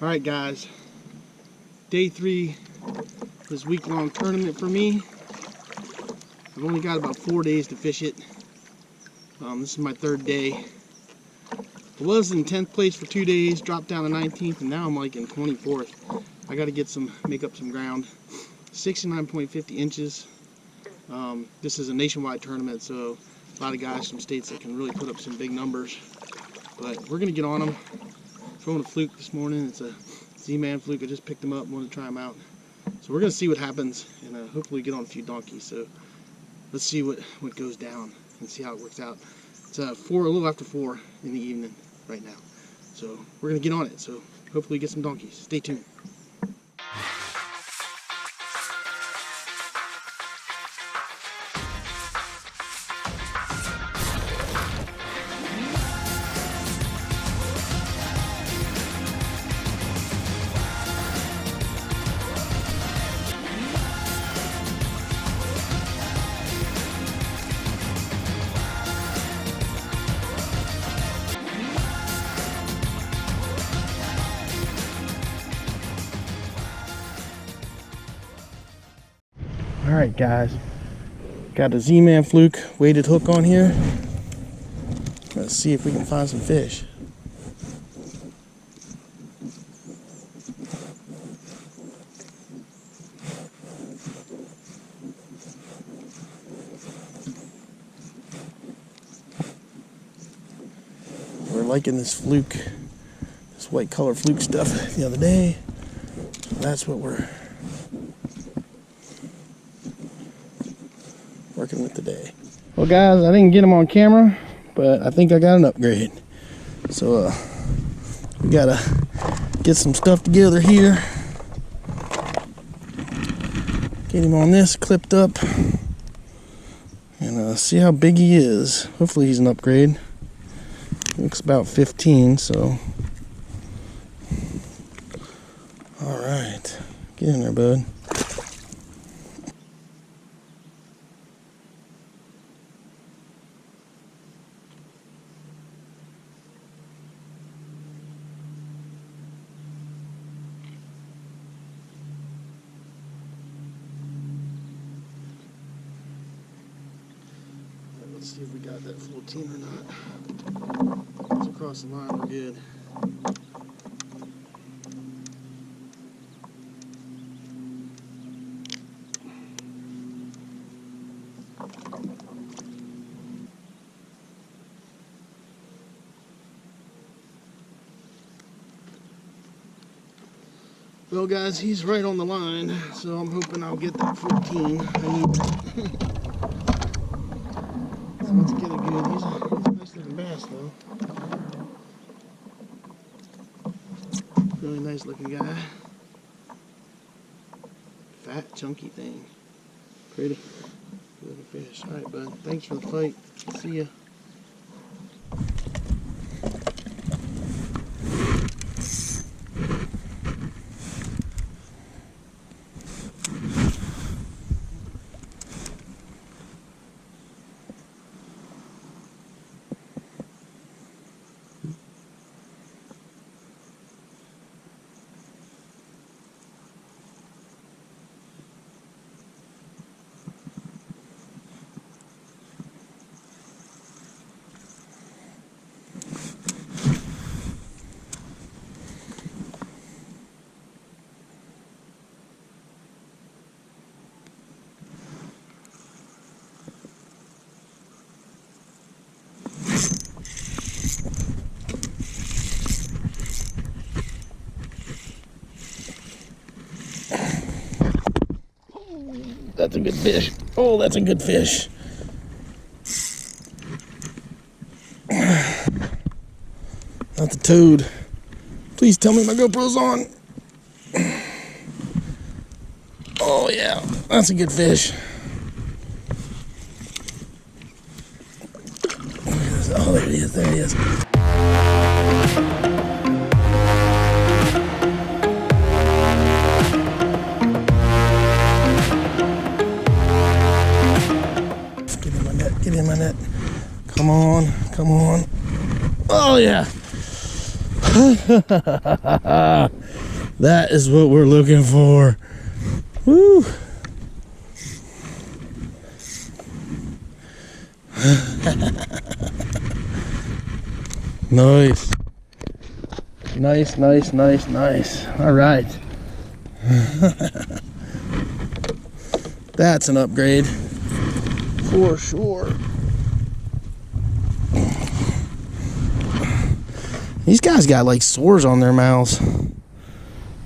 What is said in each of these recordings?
Alright guys, day 3 of this week-long tournament for me. I've only got about 4 days to fish it. This is my 3rd day. I was in 10th place for 2 days, dropped down to 19th, and now I'm like in 24th. I got to make up some ground. 69.50 inches. This is a nationwide tournament, so a lot of guys from states that can really put up some big numbers. But we're gonna get on them. Throwing a fluke this morning. It's a Z-Man fluke. I just picked them up, wanted to try them out. So we're gonna see what happens, and hopefully get on a few donkeys. So let's see what goes down and see how it works out. It's a little after 4 in the evening right now. So we're gonna get on it. So hopefully get some donkeys. Stay tuned. Alright guys, got a Z-Man fluke weighted hook on here. Let's see if we can find some fish. We're liking this fluke, this white color fluke stuff the other day. So that's what we're working with today. Well guys, I didn't get them on camera, but I think I got an upgrade. So we gotta get some stuff together here. Get him on this clipped up and see how big he is. Hopefully he's an upgrade. Looks about 15, so all right, get in there, bud. Let's see if we got that 14 or not. It's across the line, we're good. Well guys, he's right on the line, so I'm hoping I'll get that 14. I need so let's get it good. He's a nice looking bass though. Really nice looking guy. Fat, chunky thing. Pretty. Good looking fish. Alright bud, thanks for the fight. See ya. That's a good fish. Oh, that's a good fish. Not the toad. Please tell me my GoPro's on. Oh yeah, that's a good fish. Oh, there he is, there he is. Get in my net. Come on, come on. Oh yeah. That is what we're looking for. Woo! Nice. Nice, nice, nice, nice. All right. That's an upgrade for sure. These guys got like sores on their mouths.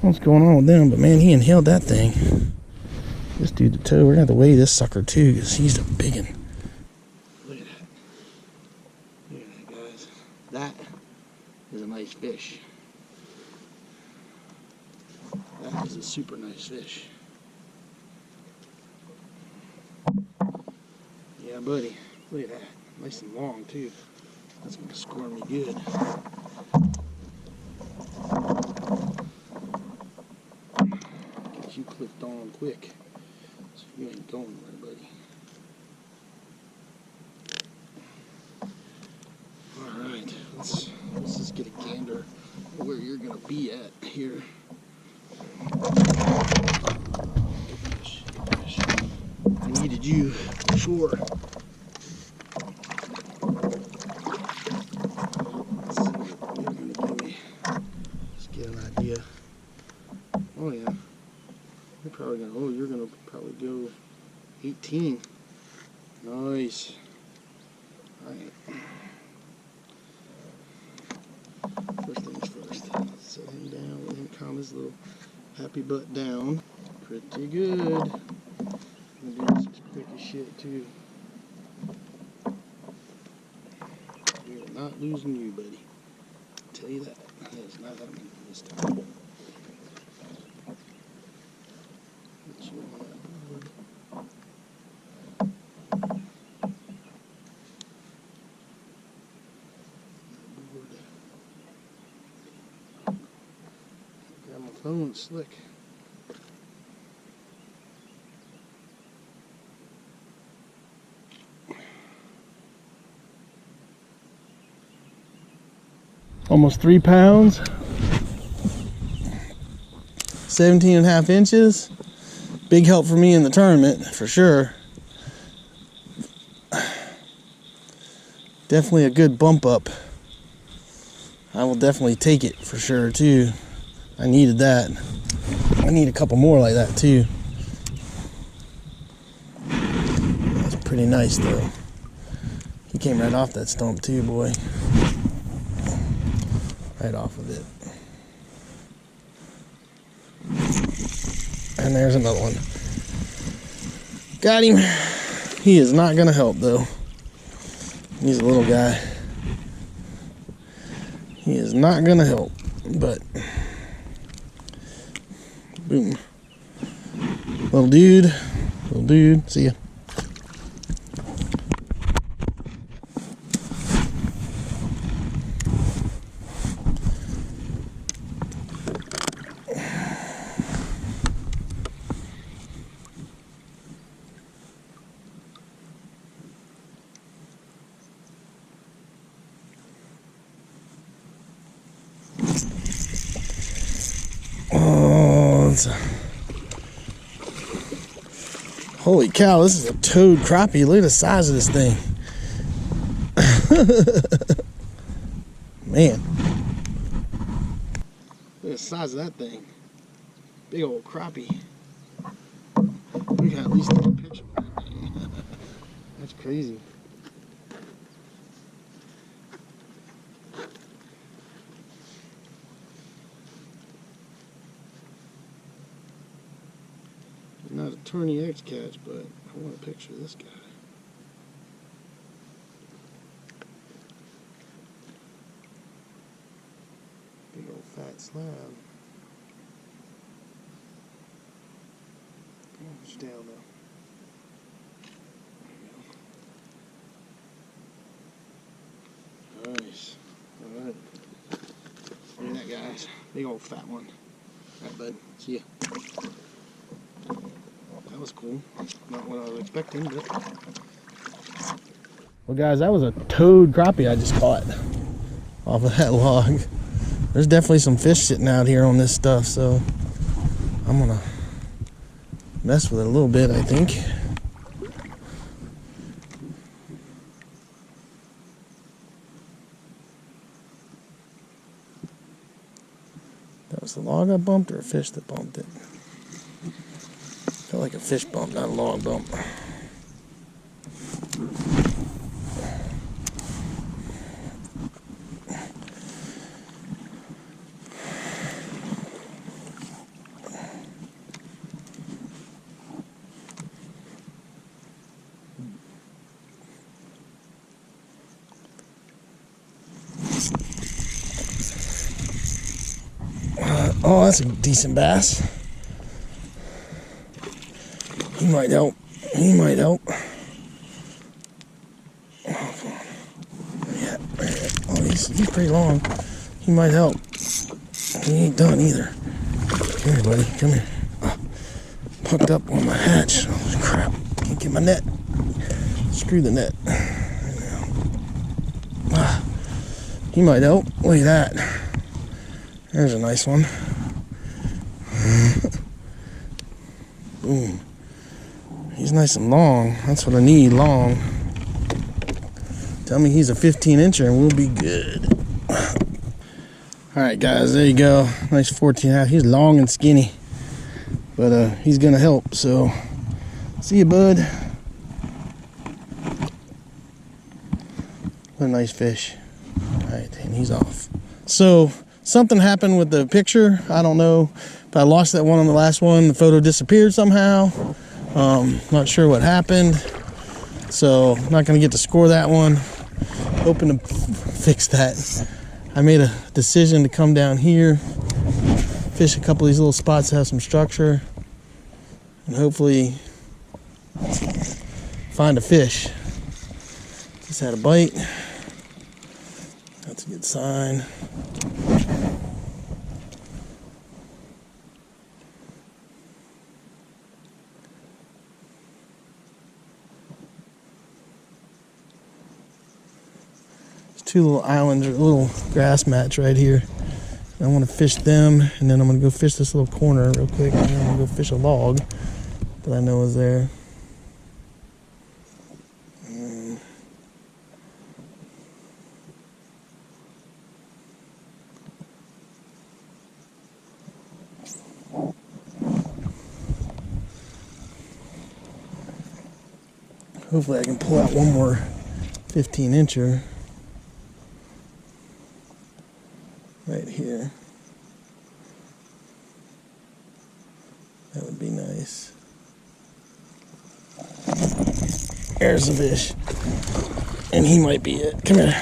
What's going on with them? But man, he inhaled that thing. This dude, the toe, we're gonna have to weigh this sucker too, because he's a big one. Look at that. Look at that, guys. That is a nice fish. That is a super nice fish. Yeah, buddy. Look at that. Nice and long too. That's gonna score me good. Get you clicked on quick, so you ain't going anywhere, buddy. All right, let's just get a gander at where you're gonna be at here. I needed you, for sure. Let's see what you're gonna give me. Let's get an idea. Oh yeah. You're probably gonna, oh, you're gonna probably go 18. Nice. Alright. First things first. Set him down, let him calm his little happy butt down. Pretty good. I'm gonna do this as quick as shit too. We are not losing you, buddy. I'll tell you that. That is not happening this time. Get you on that board. Grab my phone, it's slick. Almost 3 pounds, 17.5 inches. Big help for me in the tournament, for sure. Definitely a good bump up. I will definitely take it for sure too. I needed that. I need a couple more like that too. That's pretty nice though. He came right off that stump too, boy. Right off of it. And there's another one. Got him. He is not gonna help though. He's a little guy. He is not gonna help, but boom. Little dude, see ya. Holy cow, this is a toad crappie. Look at the size of this thing. Man. Look at the size of that thing. Big old crappie. We got at least take a picture of that thing. That's crazy. Not a tourney X catch, but I want to picture this guy. Big old fat slab. Oh, stale though. There we go. Nice. Alright. Look at that, guys. Big old fat one. Alright, bud. See ya. That was cool. Not what I was expecting, but... Well, guys, that was a toad crappie I just caught off of that log. There's definitely some fish sitting out here on this stuff, so I'm gonna mess with it a little bit, I think. That was the log I bumped or a fish that bumped it? Felt like a fish bump, not a log bump. Oh, that's a decent bass. He might help. He might help. Yeah. Oh, he's pretty long. He might help. He ain't done either. Come here, buddy. Come here. Oh, hooked up on my hatch. Oh, crap. Can't get my net. Screw the net. He might help. Look at that. There's a nice one. Boom. He's nice and long. That's what I need, long. Tell me he's a 15-incher and we'll be good. Alright guys, there you go. Nice 14-ounce. He's long and skinny. But he's gonna help, so see you, bud. What a nice fish. Alright, and he's off. So something happened with the picture. I don't know, but I lost that one on the last one. The photo disappeared somehow. Not sure what happened. So not gonna get to score that one. Hoping to fix that. I made a decision to come down here, fish a couple of these little spots that have some structure, and hopefully find a fish. Just had a bite. That's a good sign. Two little islands or little grass mats right here. I want to fish them, and then I'm going to go fish this little corner real quick, and then I'm going to go fish a log that I know is there. Hopefully I can pull out one more 15-incher. Right here. That would be nice. There's the fish. And he might be it. Come here.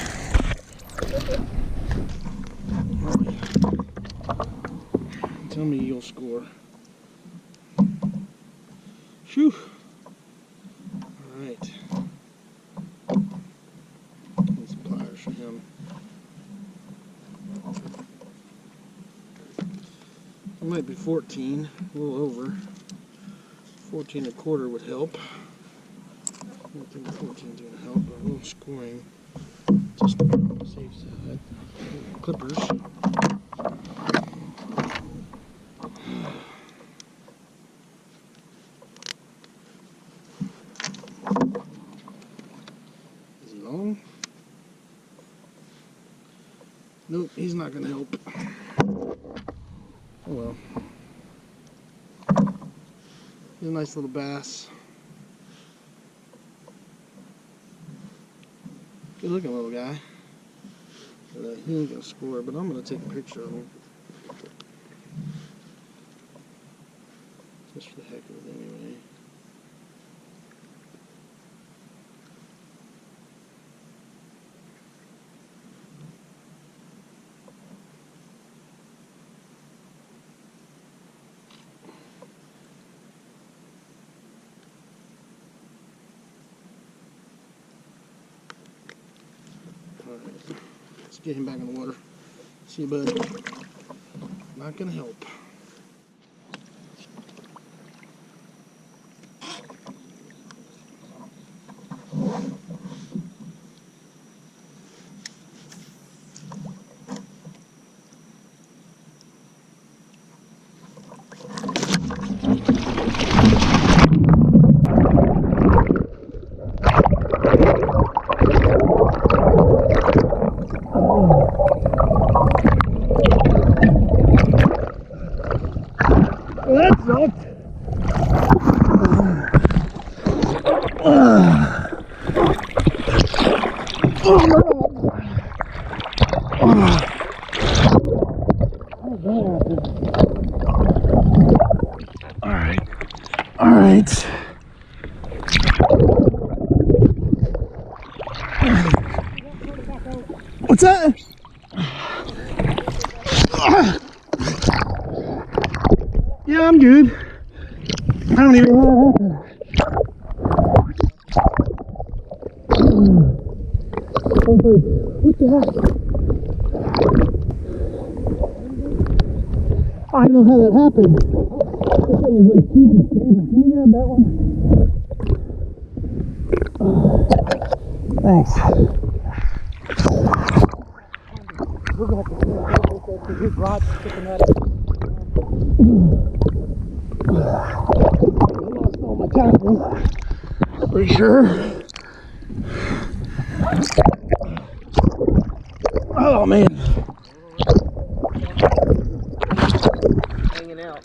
Tell me you'll score. Phew. Alright. Need some pliers for him. It might be 14, a little over. 14 and a quarter would help. I don't think 14 is going to help, but a little scoring just to be on the safe side. Clippers. Is he long? Nope, he's not going to help. Oh well. He's a nice little bass. Good looking little guy. But, he ain't gonna score, but I'm gonna take a picture of him. Just for the heck of it anyway. Alright, let's get him back in the water. See you, bud. Not gonna help. sucked. All right. What's that? Yeah, I'm good. I don't even know what happened. What the heck? I don't know how that happened. That thing was like super stable. Can you grab that one? Thanks. We're gonna have to get his rod sticking out of it. I lost all my tackle. For sure. Oh man. Hanging out.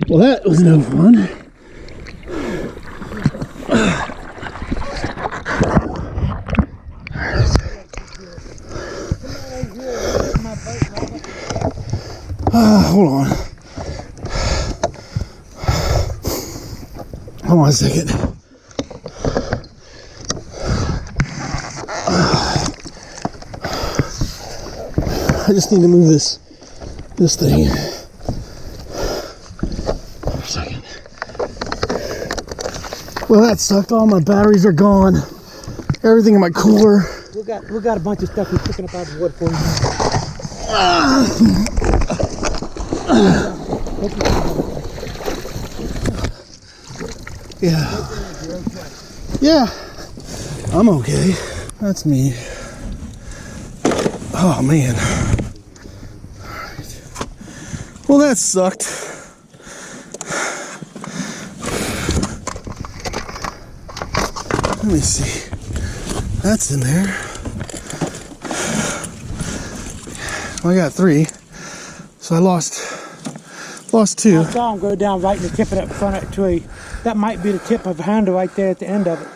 Well, that was no fun. Hold on. Hold on a second. I just need to move this thing. For a second. Well, that sucked. All my batteries are gone. Everything in my cooler. We got a bunch of stuff we're picking up out of the wood for you. Yeah. Yeah. I'm okay. That's me. Oh man. Well, that sucked. Let me see. That's in there. I got 3. So I lost 2. I saw him go down right in the tip of that front of that tree. That might be the tip of a handle right there at the end of it.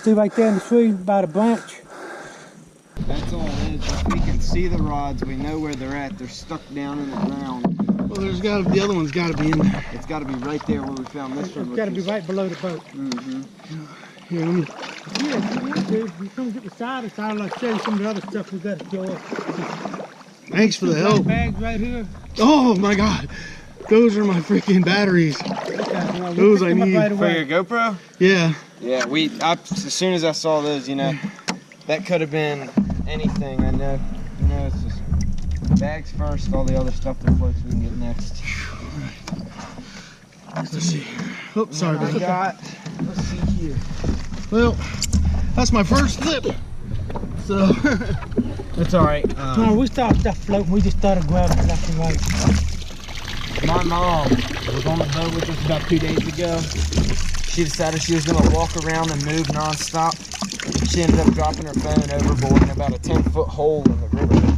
See right there in the tree by the branch? That's all it is. If we can see the rods, we know where they're at. They're stuck down in the ground. Well, the other one's got to be in there. It's got to be right there where we found this one. It's got to be right below the boat. Mm-hmm. Here, let me. Yeah, if you want to, you come get beside us. I'll show you some of the other stuff we got to show us. Thanks for the help. Bags right here. Oh my God, those are my freaking batteries. Those I need. Right For away. your GoPro? Yeah. Yeah, as soon as I saw those, you know, that could have been anything. I know. You know, it's just bags first, all the other stuff that floats we can get next. Let's see. Oh, sorry. Let's see here. Well, that's my first flip. So. That's all right. No, we saw stuff floating. We just started grabbing it left and right. My mom was on the boat with us about 2 days ago. She decided she was going to walk around and move nonstop. She ended up dropping her phone overboard in about a 10-foot hole in the river.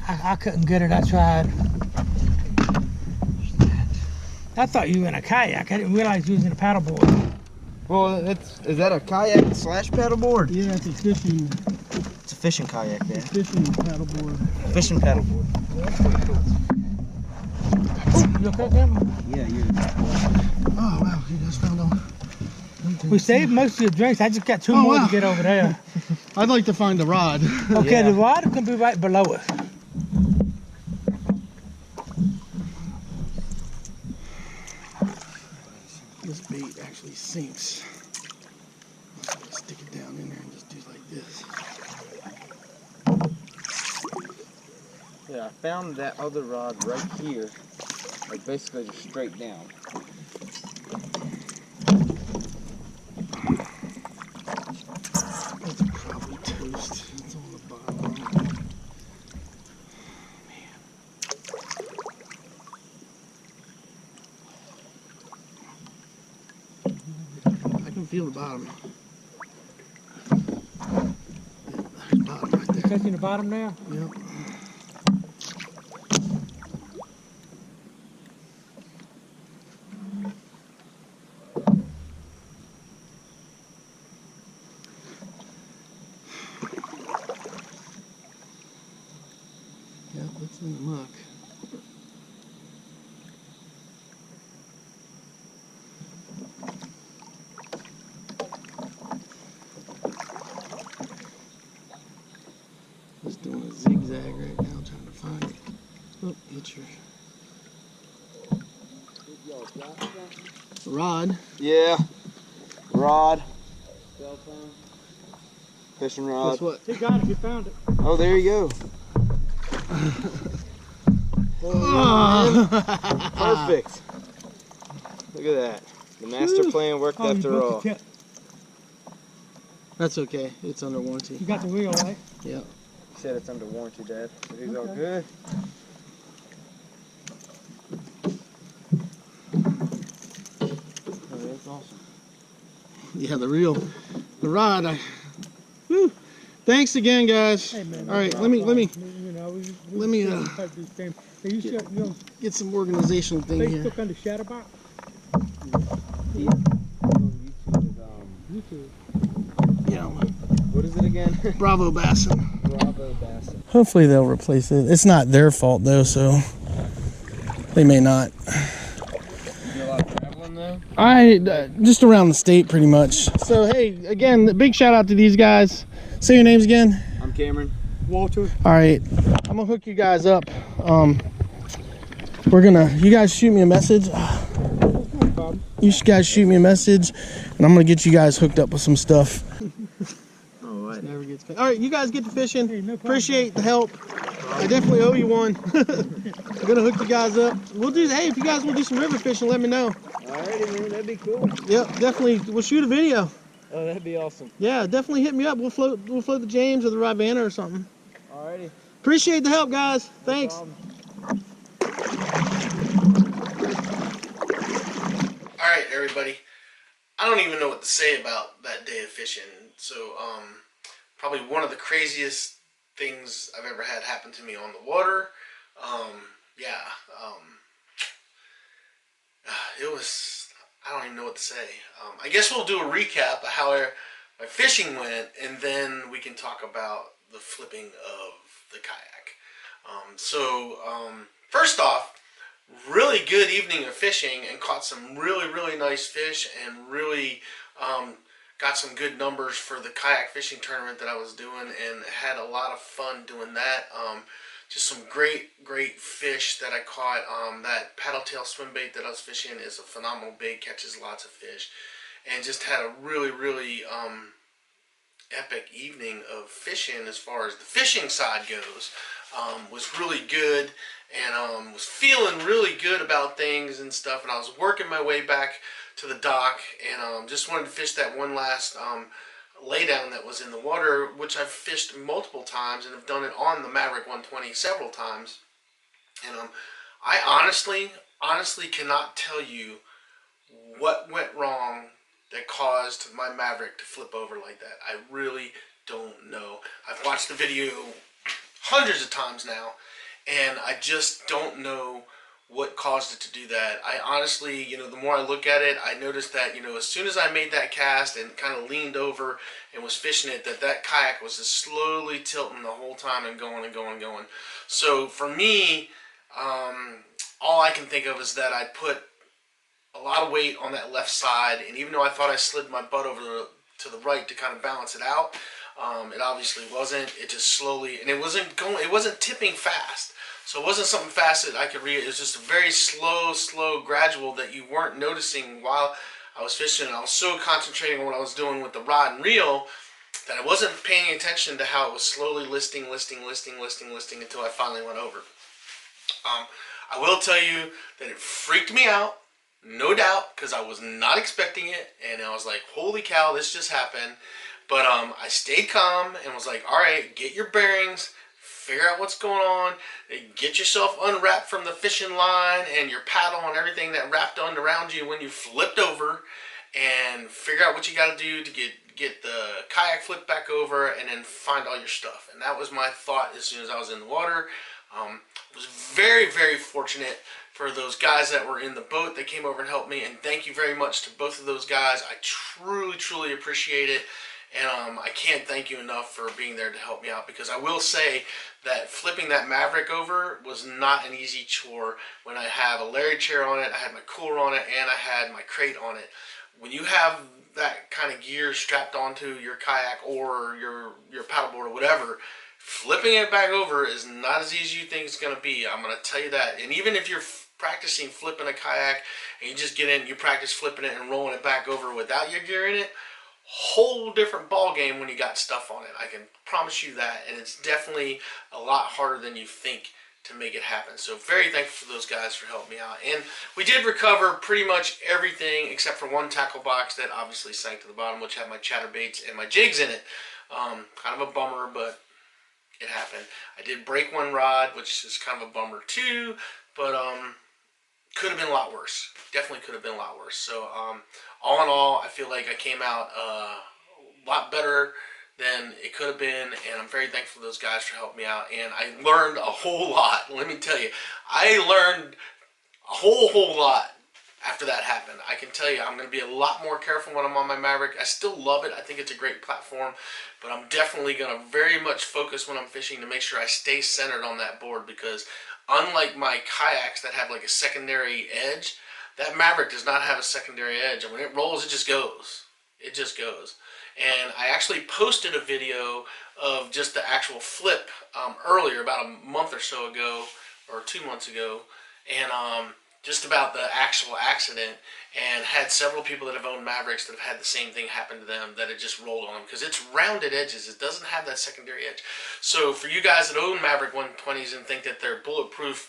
I couldn't get it. I tried. I thought you were in a kayak. I didn't realize you was in a paddleboard. Well, is that a kayak / paddleboard? Yeah, it's a fishing. It's a fishing kayak there. Fishing paddleboard. Fishing paddleboard. You okay, Cameron? Yeah, you're. Oh wow, you guys found all. We saved most of your drinks. I just got 2 Oh, more wow. to get over there. I'd like to find the rod. Okay, Yeah. the rod can be right below us. This bait actually sinks. I'm gonna stick it down in there and just do like this. Yeah, I found that other rod right here. Like basically just straight down. That's probably toast. It's on the bottom. Man. I can feel the bottom. There's the bottom right there. Touching the bottom now? Yep. Yep, it's in the muck. Just doing a zigzag right now, trying to find it. Oh, hit your rod. Yeah. Rod. Cell phone. Fishing rod. Guess what? He got it. He found it. Oh, there you go. Perfect. Look at that. The master plan worked Oh, you after broke all. the tip. That's okay. It's under warranty. You got the wheel, right? Yeah. He said it's under warranty, Dad. So he's all Okay. good. Oh, that's awesome. Yeah, the rod. Whew. Thanks again, guys. Hey, man. All right, let me You know, let me, type these things. Hey, you on get some organizational thing here. Facebook under Shadowbox? YouTube. Yeah. What is it again? Bravo Bassin. Bravo Bassin. Hopefully they'll replace it. It's not their fault though, so they may not. You do a lot of traveling though? Just around the state pretty much. So hey, again, big shout out to these guys. Say your names again. I'm Cameron. Walter. All right, I'm gonna hook you guys up. You guys shoot me a message. You guys shoot me a message, and I'm gonna get you guys hooked up with some stuff. All right, you guys get to fishing. Hey, no problem. Appreciate the help. I definitely owe you one. I'm gonna hook you guys up. We'll do. Hey, if you guys want to do some river fishing, let me know. Alrighty, man. That'd be cool. Yep, definitely. We'll shoot a video. Oh, that'd be awesome. Yeah, definitely hit me up. We'll float the James or the Rivanna or something. Alrighty. Appreciate the help, guys. Thanks. No All right, everybody. I don't even know what to say about that day of fishing. So, probably one of the craziest things I've ever had happen to me on the water. It was, I don't even know what to say. I guess we'll do a recap of how my fishing went, and then we can talk about the flipping of the kayak. First off, really good evening of fishing, and caught some really nice fish, and really got some good numbers for the kayak fishing tournament that I was doing, and had a lot of fun doing that. Just some great fish that I caught. That paddle tail swim bait that I was fishing is a phenomenal bait, catches lots of fish, and just had a really epic evening of fishing as far as the fishing side goes. Was really good, and was feeling really good about things and stuff, and I was working my way back to the dock, and just wanted to fish that one last laydown that was in the water, which I've fished multiple times and have done it on the Maverick 120 several times. And I honestly cannot tell you what went wrong that caused my Maverick to flip over like that. I really don't know. I've watched the video hundreds of times now, and I just don't know what caused it to do that. I honestly, the more I look at it, I noticed that, as soon as I made that cast and kind of leaned over and was fishing it, that kayak was just slowly tilting the whole time and going. So for me, all I can think of is that I put a lot of weight on that left side, and even though I thought I slid my butt over to the right to kind of balance it out, it obviously wasn't. It just slowly, and it wasn't tipping fast. So it wasn't something fast that I could read. It was just a very slow, gradual that you weren't noticing while I was fishing. And I was so concentrating on what I was doing with the rod and reel that I wasn't paying attention to how it was slowly listing until I finally went over. I will tell you that it freaked me out, no doubt, because I was not expecting it, and I was like, holy cow, this just happened. But I stayed calm and was like, all right, get your bearings, figure out what's going on, get yourself unwrapped from the fishing line and your paddle and everything that wrapped on around you when you flipped over, and figure out what you got to do to get the kayak flipped back over, and then find all your stuff. And that was my thought as soon as I was in the water. I was very fortunate for those guys that were in the boat that came over and helped me, and thank you very much to both of those guys. I truly appreciate it. And I can't thank you enough for being there to help me out, because I will say that flipping that Maverick over was not an easy chore. When I have a Larry chair on it, I had my cooler on it, and I had my crate on it. When you have that kind of gear strapped onto your kayak or your paddleboard or whatever, flipping it back over is not as easy as you think it's going to be. I'm going to tell you that. And even if you're practicing flipping a kayak and you just get in, you practice flipping it and rolling it back over without your gear in it, whole different ball game when you got stuff on it. I can promise you that. And it's definitely a lot harder than you think to make it happen. So very thankful for those guys for helping me out. And we did recover pretty much everything except for one tackle box that obviously sank to the bottom, which had my chatterbaits and my jigs in it. Kind of a bummer, but it happened. I did break one rod, which is kind of a bummer too, but could have been a lot worse. Definitely could have been a lot worse. So all in all, I feel like I came out a lot better than it could have been, and I'm very thankful to those guys for helping me out. And I learned a whole lot. Let me tell you, I learned a whole lot after that happened. I can tell you, I'm going to be a lot more careful when I'm on my Maverick. I still love it. I think it's a great platform, but I'm definitely going to very much focus when I'm fishing to make sure I stay centered on that board, because unlike my kayaks that have like a secondary edge, that Maverick does not have a secondary edge, and when it rolls, it just goes. It just goes. And I actually posted a video of just the actual flip earlier, about a month or so ago, or 2 months ago, and just about the actual accident, and had several people that have owned Mavericks that have had the same thing happen to them, that it just rolled on them, because it's rounded edges. It doesn't have that secondary edge. So for you guys that own Maverick 120s and think that they're bulletproof,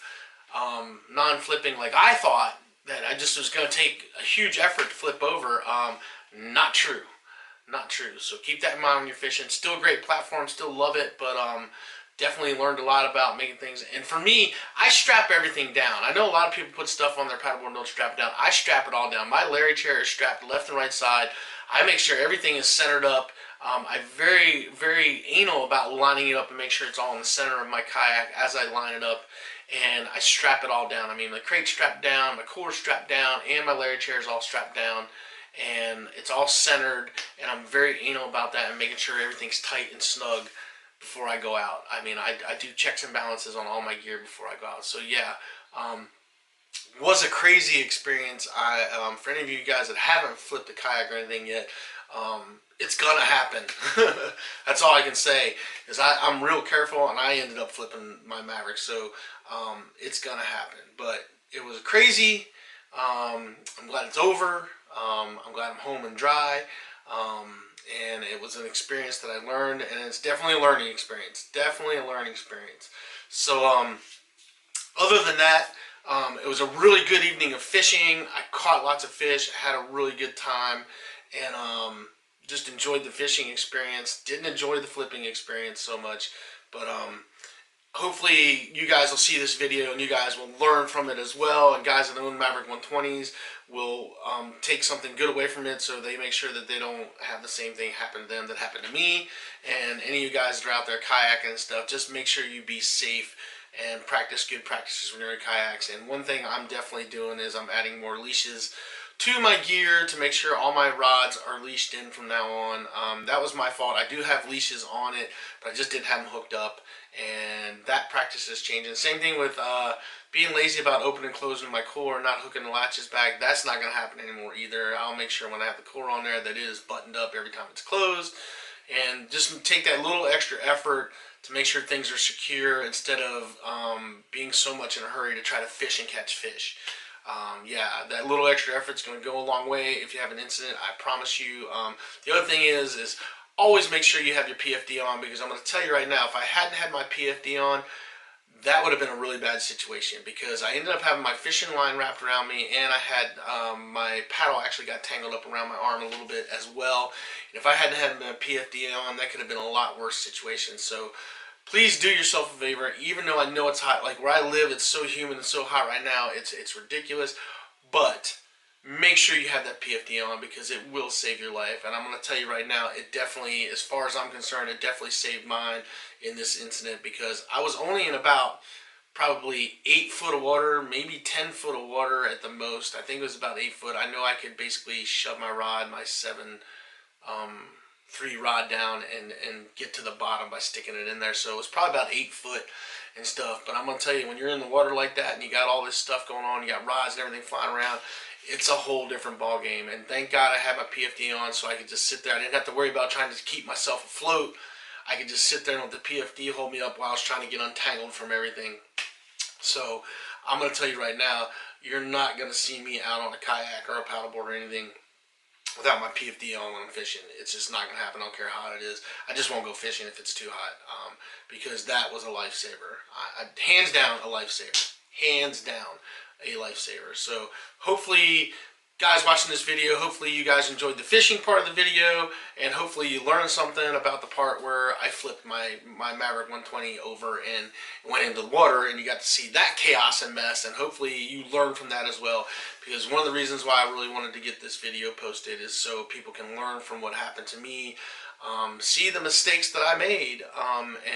non-flipping like I thought, that I just was going to take a huge effort to flip over, not true. Not true. So keep that in mind when you're fishing. Still a great platform, still love it, but definitely learned a lot about making things. And for me, I strap everything down. I know a lot of people put stuff on their paddleboard and don't strap it down. I strap it all down. My Larry chair is strapped left and right side. I make sure everything is centered up. I'm very anal about lining it up and make sure it's all in the center of my kayak as I line it up. And I strap it all down. I mean, my crate's strapped down, my cooler's strapped down, and my Larry chair is all strapped down. And it's all centered, and I'm very anal about that and making sure everything's tight and snug before I go out. I mean, I do checks and balances on all my gear before I go out. So yeah, was a crazy experience. For any of you guys that haven't flipped a kayak or anything yet, it's gonna happen. That's all I can say, is I'm real careful, and I ended up flipping my Maverick, so it's gonna happen. But it was crazy. I'm glad it's over. I'm glad I'm home and dry, and it was an experience that I learned, and it's definitely a learning experience. Definitely a learning experience. So, other than that, it was a really good evening of fishing. I caught lots of fish, had a really good time, and just enjoyed the fishing experience. Didn't enjoy the flipping experience so much, but hopefully you guys will see this video and you guys will learn from it as well, and guys that own Maverick 120s will take something good away from it, so they make sure that they don't have the same thing happen to them that happened to me. And any of you guys that are out there kayaking and stuff, just make sure you be safe and practice good practices when you're in kayaks. And one thing I'm definitely doing is I'm adding more leashes to my gear to make sure all my rods are leashed in from now on. That was my fault. I do have leashes on it, but I just didn't have them hooked up, and that practice is changing. Same thing with being lazy about opening and closing my cooler, not hooking the latches back. That's not going to happen anymore either. I'll make sure when I have the cooler on there that it is buttoned up every time it's closed, and just take that little extra effort to make sure things are secure instead of being so much in a hurry to try to fish and catch fish. Yeah, that little extra effort is going to go a long way if you have an incident, I promise you. The other thing is always make sure you have your PFD on, because I'm going to tell you right now, if I hadn't had my PFD on, that would have been a really bad situation, because I ended up having my fishing line wrapped around me, and I had my paddle actually got tangled up around my arm a little bit as well. And if I hadn't had my PFD on, that could have been a lot worse situation. So please do yourself a favor, even though I know it's hot. Like where I live, it's so humid and so hot right now, it's ridiculous. But make sure you have that PFD on, because it will save your life. And I'm going to tell you right now, it definitely, as far as I'm concerned, it definitely saved mine in this incident, because I was only in about probably 8 foot of water, maybe 10 foot of water at the most. I think it was about 8 foot. I know I could basically shove my rod, my 7 3-rod down and get to the bottom by sticking it in there. So it was probably about 8 foot and stuff. But I'm gonna tell you, when you're in the water like that and you got all this stuff going on, you got rods and everything flying around, it's a whole different ball game. And thank God I had my PFD on, so I could just sit there. I didn't have to worry about trying to keep myself afloat. I could just sit there and let the PFD hold me up while I was trying to get untangled from everything. So I'm gonna tell you right now, you're not gonna see me out on a kayak or a paddleboard or anything without my PFD on when I'm fishing. It's just not gonna happen. I don't care how hot it is. I just won't go fishing if it's too hot, because that was a lifesaver. Hands down, a lifesaver. Hands down, a lifesaver. So hopefully, guys watching this video, hopefully you guys enjoyed the fishing part of the video, and hopefully you learned something about the part where I flipped my Maverick 120 over and went into the water, and you got to see that chaos and mess, and hopefully you learned from that as well, because one of the reasons why I really wanted to get this video posted is so people can learn from what happened to me, see the mistakes that I made,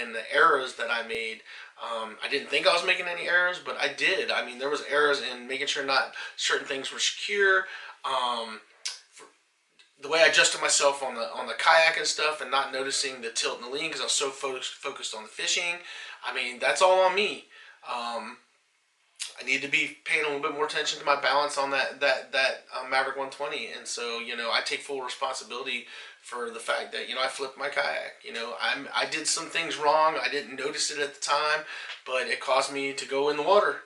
and the errors that I made. I didn't think I was making any errors, but I did. I mean, there was errors in making sure not certain things were secure. The way I adjusted myself on the kayak and stuff, and not noticing the tilt and the lean because I was so focused on the fishing. I mean, that's all on me. I need to be paying a little bit more attention to my balance on that Maverick 120, and so, you know, I take full responsibility for the fact that, you know, I flipped my kayak. You know, I did some things wrong. I didn't notice it at the time, but it caused me to go in the water,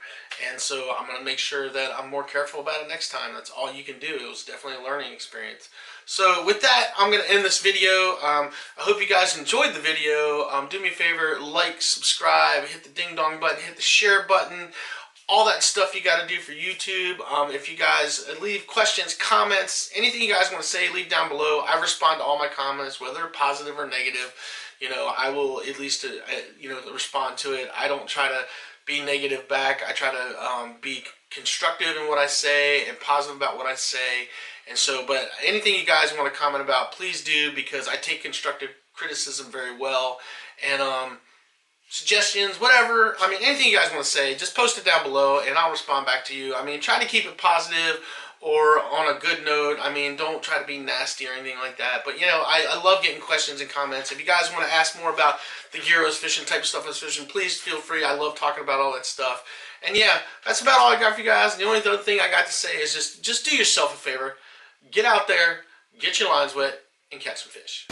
and so I'm going to make sure that I'm more careful about it next time. That's all you can do. It was definitely a learning experience. So with that, I'm going to end this video. I hope you guys enjoyed the video. Do me a favor, like, subscribe, hit the ding dong button, hit the share button. All that stuff you got to do for YouTube. If you guys leave questions, comments, anything you guys want to say, leave down below. I respond to all my comments, whether positive or negative. You know, I will at least, you know, respond to it. I don't try to be negative back. I try to be constructive in what I say and positive about what I say. And so, but anything you guys want to comment about, please do, because I take constructive criticism very well. And suggestions, whatever, I mean, anything you guys want to say, just post it down below and I'll respond back to you. I mean, try to keep it positive or on a good note. I mean, don't try to be nasty or anything like that. But, you know, I love getting questions and comments. If you guys want to ask more about the gear I was fishing, type of stuff I was fishing, please feel free. I love talking about all that stuff. And yeah, that's about all I got for you guys. The only other thing I got to say is just do yourself a favor. Get out there, get your lines wet, and catch some fish.